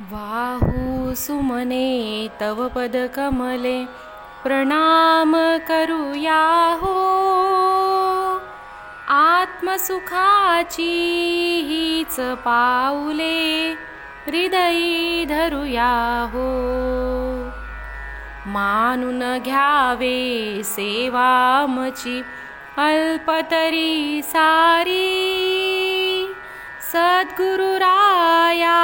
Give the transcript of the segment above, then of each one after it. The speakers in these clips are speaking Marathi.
वाहू सुमने तव पद कमले, प्रणाम करूया हो. आत्मसुखाची हीच पाऊले, हृदयी धरूया हो. मानून घ्यावे सेवामची, अल्पतरी सारी. सद्गुरुराया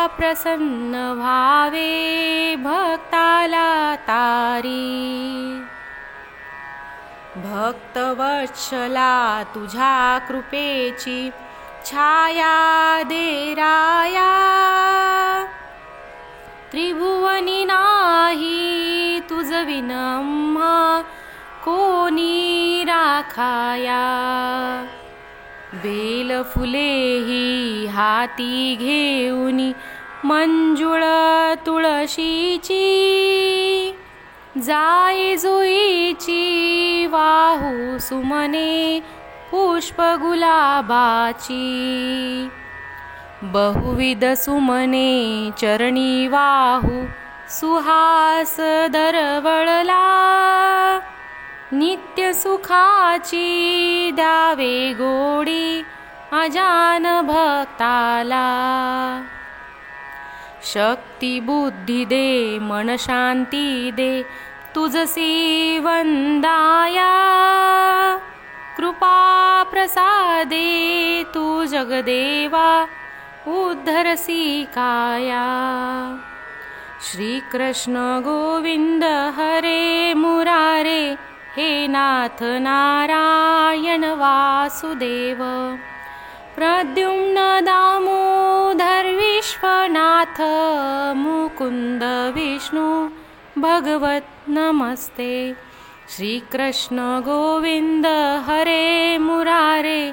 प्रसन्न व्हावे, भक्ताला तारी. भक्तवत्सला तुझ्या कृपेची छाया दे राया. त्रिभुवनी नाही तुझ विनम्हा, कोणी राखाया. बेल फुलेही हाती घेऊनी, मंजुळ तुळशीची. जाई जुईची वाहू सुमने, पुष्प गुलाबाची. बहुविध सुमने चरणी वाहू, सुहास दरवळला. नित्य सुखाची द्यावे गोडी, अजान भक्ताला. शक्ती बुद्धी दे, मन शांती दे, तुझसी वंदाया. कृपा प्रसादे तू जगदेवा, उद्धरसी काया. श्री कृष्ण गोविंद हरे मुरारे, हे नाथ नारायण वासुदेव. प्रद्युम्न दामोदर विश्वनाथ, मुकुंद विष्णु भगवत नमस्ते. श्री कृष्ण गोविंद हरे मुरारे,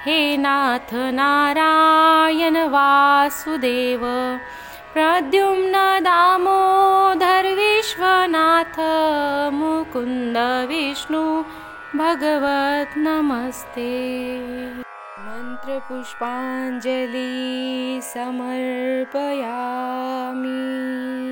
हे नाथ नारायण वासुदेव. प्रद्युम्न दामोदर विश्वनाथ, मुकुंद विष्णु भगवत नमस्ते. मंत्र पुष्पांजली समर्पयामि.